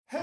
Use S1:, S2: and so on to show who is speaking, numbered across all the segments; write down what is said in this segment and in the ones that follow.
S1: Perjalanan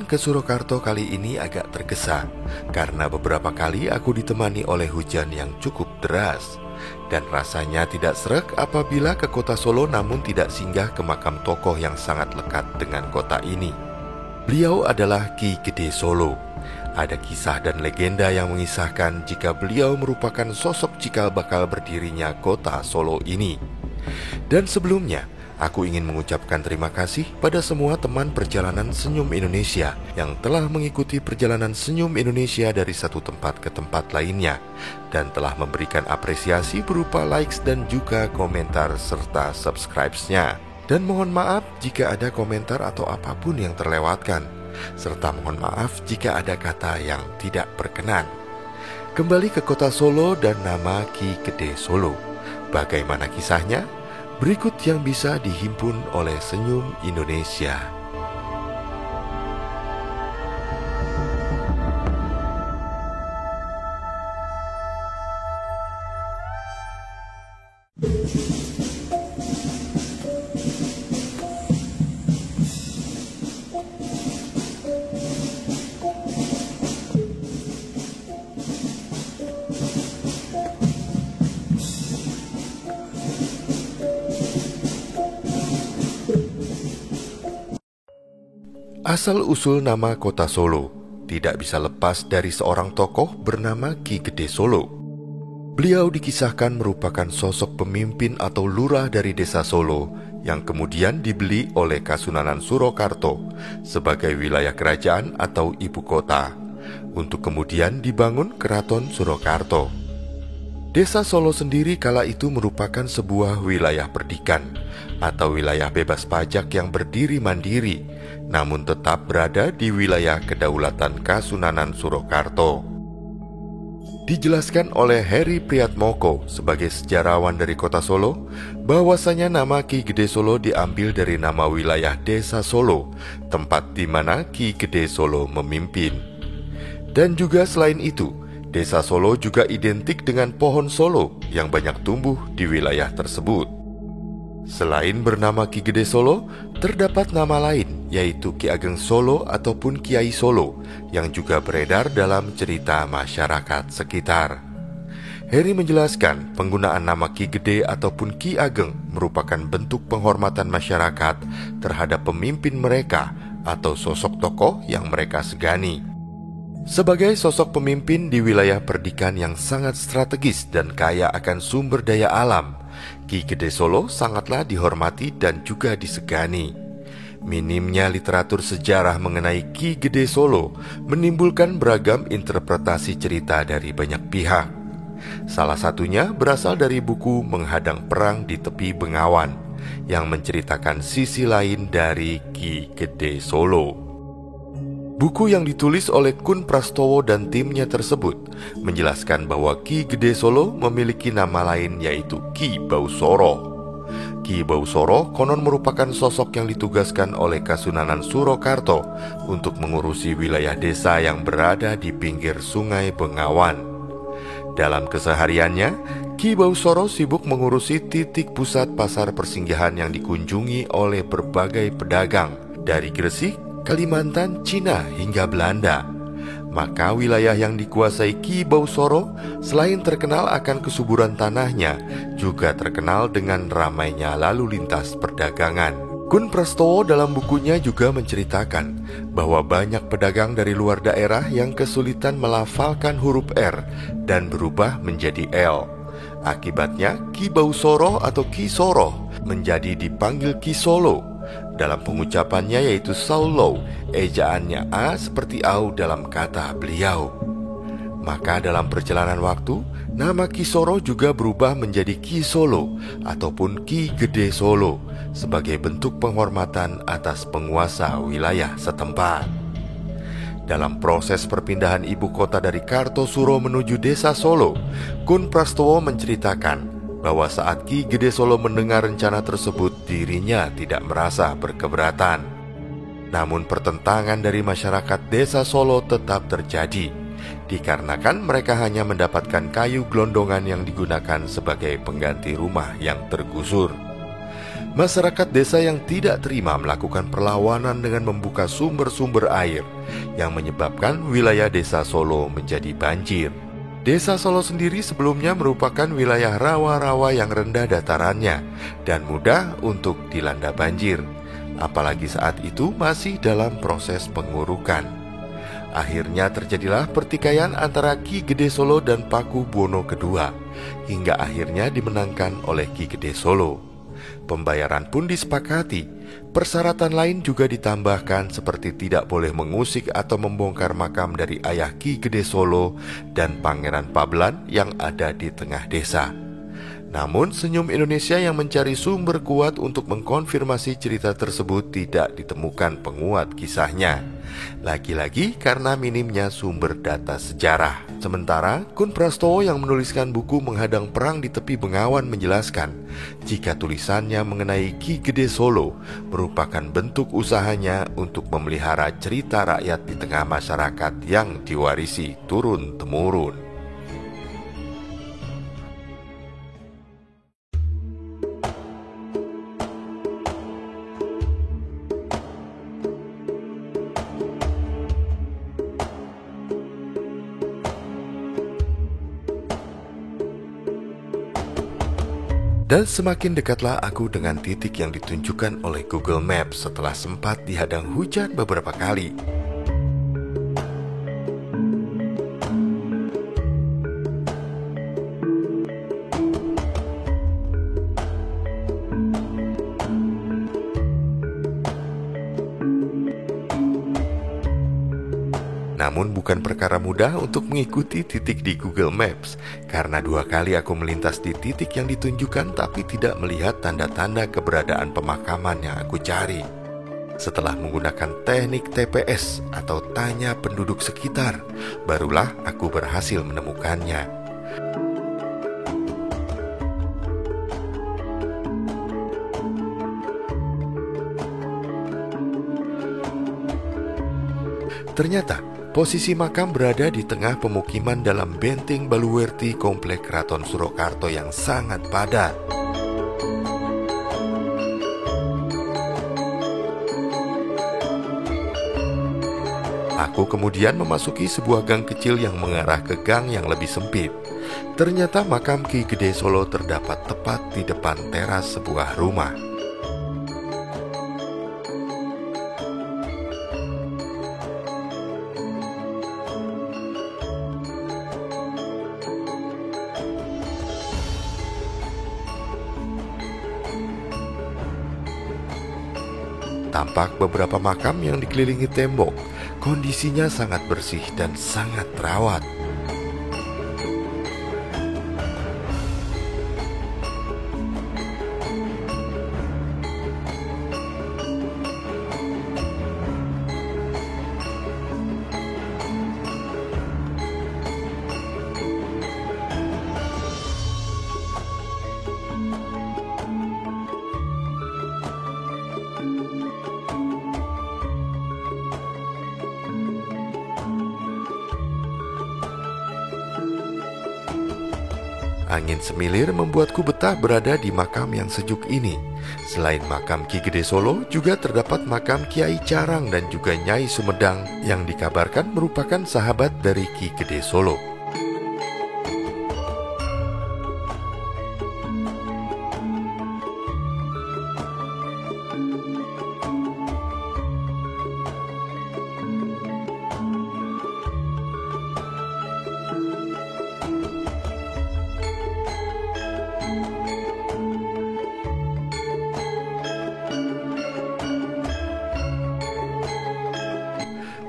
S1: ke Surakarta kali ini agak tergesa karena beberapa kali aku ditemani oleh hujan yang cukup deras. Dan rasanya tidak sreg apabila ke kota Solo namun tidak singgah ke makam tokoh yang sangat lekat dengan kota ini. Beliau adalah Ki Gede Solo. Ada kisah dan legenda yang mengisahkan jika beliau merupakan sosok cikal bakal berdirinya kota Solo ini. Dan sebelumnya, aku ingin mengucapkan terima kasih pada semua teman perjalanan Senyum Indonesia yang telah mengikuti perjalanan Senyum Indonesia dari satu tempat ke tempat lainnya dan telah memberikan apresiasi berupa likes dan juga komentar serta subscribes-nya. Dan mohon maaf jika ada komentar atau apapun yang terlewatkan, serta mohon maaf jika ada kata yang tidak berkenan. Kembali ke kota Solo dan nama Ki Gede Solo. Bagaimana kisahnya? Berikut yang bisa dihimpun oleh Senyum Indonesia. Asal-usul nama kota Solo tidak bisa lepas dari seorang tokoh bernama Ki Gede Solo. Beliau dikisahkan merupakan sosok pemimpin atau lurah dari desa Solo yang kemudian dibeli oleh Kasunanan Surakarta sebagai wilayah kerajaan atau ibu kota, untuk kemudian dibangun Keraton Surakarta. Desa Solo sendiri kala itu merupakan sebuah wilayah perdikan atau wilayah bebas pajak yang berdiri mandiri, namun tetap berada di wilayah kedaulatan Kasunanan Surakarta. Dijelaskan oleh Heri Priatmoko sebagai sejarawan dari kota Solo, bahwasanya nama Ki Gede Solo diambil dari nama wilayah desa Solo, tempat di mana Ki Gede Solo memimpin. Dan juga selain itu, desa Solo juga identik dengan pohon Solo yang banyak tumbuh di wilayah tersebut. Selain bernama Ki Gede Solo, terdapat nama lain yaitu Ki Ageng Solo ataupun Kiai Solo yang juga beredar dalam cerita masyarakat sekitar. Heri menjelaskan penggunaan nama Ki Gede ataupun Ki Ageng merupakan bentuk penghormatan masyarakat terhadap pemimpin mereka atau sosok tokoh yang mereka segani. Sebagai sosok pemimpin di wilayah perdikan yang sangat strategis dan kaya akan sumber daya alam, Ki Gede Solo sangatlah dihormati dan juga disegani. Minimnya literatur sejarah mengenai Ki Gede Solo menimbulkan beragam interpretasi cerita dari banyak pihak. Salah satunya berasal dari buku Menghadang Perang di Tepi Bengawan yang menceritakan sisi lain dari Ki Gede Solo. Buku yang ditulis oleh Kun Prastowo dan timnya tersebut menjelaskan bahwa Ki Gede Solo memiliki nama lain yaitu Ki Bausoro. Ki Bausoro konon merupakan sosok yang ditugaskan oleh Kasunanan Surakarta untuk mengurusi wilayah desa yang berada di pinggir Sungai Bengawan. Dalam kesehariannya, Ki Bausoro sibuk mengurusi titik pusat pasar persinggahan yang dikunjungi oleh berbagai pedagang dari Gresik, Kalimantan, Cina hingga Belanda. Maka wilayah yang dikuasai Ki Bausoro selain terkenal akan kesuburan tanahnya, juga terkenal dengan ramainya lalu lintas perdagangan. Kun Prastowo dalam bukunya juga menceritakan bahwa banyak pedagang dari luar daerah yang kesulitan melafalkan huruf R dan berubah menjadi L. Akibatnya Ki Bausoro atau Ki Soro menjadi dipanggil Ki Solo. Dalam pengucapannya yaitu Saulo, ejaannya A seperti Au dalam kata beliau. Maka dalam perjalanan waktu, nama Ki Soro juga berubah menjadi Ki Solo ataupun Ki Gede Solo sebagai bentuk penghormatan atas penguasa wilayah setempat. Dalam proses perpindahan ibu kota dari Kartosuro menuju desa Solo, Kun Prastowo menceritakan bahwa saat Ki Gede Solo mendengar rencana tersebut, dirinya tidak merasa berkeberatan. Namun pertentangan dari masyarakat desa Solo tetap terjadi, dikarenakan mereka hanya mendapatkan kayu gelondongan yang digunakan sebagai pengganti rumah yang tergusur. Masyarakat desa yang tidak terima melakukan perlawanan dengan membuka sumber-sumber air yang menyebabkan wilayah desa Solo menjadi banjir. Desa Solo sendiri sebelumnya merupakan wilayah rawa-rawa yang rendah datarannya dan mudah untuk dilanda banjir, apalagi saat itu masih dalam proses pengurukan. Akhirnya terjadilah pertikaian antara Ki Gede Solo dan Paku Buwono II, hingga akhirnya dimenangkan oleh Ki Gede Solo. Pembayaran pun disepakati. Persyaratan lain juga ditambahkan seperti tidak boleh mengusik atau membongkar makam dari ayah Ki Gede Solo dan Pangeran Pablan yang ada di tengah desa. Namun senyum Indonesia yang mencari sumber kuat untuk mengkonfirmasi cerita tersebut tidak ditemukan penguat kisahnya. Lagi-lagi karena minimnya sumber data sejarah. Sementara Kun Prastowo yang menuliskan buku Menghadang Perang di Tepi Bengawan menjelaskan jika tulisannya mengenai Ki Gede Solo merupakan bentuk usahanya untuk memelihara cerita rakyat di tengah masyarakat yang diwarisi turun-temurun. Dan semakin dekatlah aku dengan titik yang ditunjukkan oleh Google Maps setelah sempat dihadang hujan beberapa kali. Namun bukan perkara mudah untuk mengikuti titik di Google Maps, karena 2 kali aku melintas di titik yang ditunjukkan tapi tidak melihat tanda-tanda keberadaan pemakaman yang aku cari. Setelah menggunakan teknik TPS atau tanya penduduk sekitar, barulah aku berhasil menemukannya. Ternyata posisi makam berada di tengah pemukiman dalam benteng Baluwerti komplek Keraton Surakarta yang sangat padat. Aku kemudian memasuki sebuah gang kecil yang mengarah ke gang yang lebih sempit. Ternyata makam Ki Gede Solo terdapat tepat di depan teras sebuah rumah. Tampak beberapa makam yang dikelilingi tembok. Kondisinya sangat bersih dan sangat terawat. Angin semilir membuatku betah berada di makam yang sejuk ini. Selain makam Ki Gede Solo, juga terdapat makam Kiai Carang dan juga Nyai Sumedang yang dikabarkan merupakan sahabat dari Ki Gede Solo.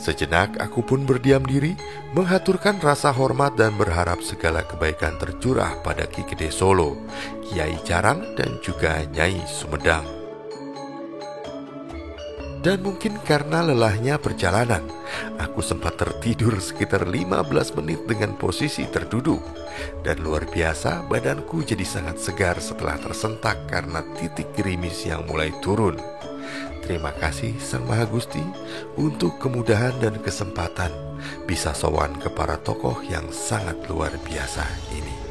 S1: Sejenak aku pun berdiam diri, menghaturkan rasa hormat dan berharap segala kebaikan tercurah pada Ki Gede Solo, Kiai Carang dan juga Nyai Sumedang. Dan mungkin karena lelahnya perjalanan, aku sempat tertidur sekitar 15 menit dengan posisi terduduk. Dan luar biasa, badanku jadi sangat segar setelah tersentak karena titik gerimis yang mulai turun. Terima kasih Sang Maha Gusti untuk kemudahan dan kesempatan bisa sowan ke para tokoh yang sangat luar biasa ini.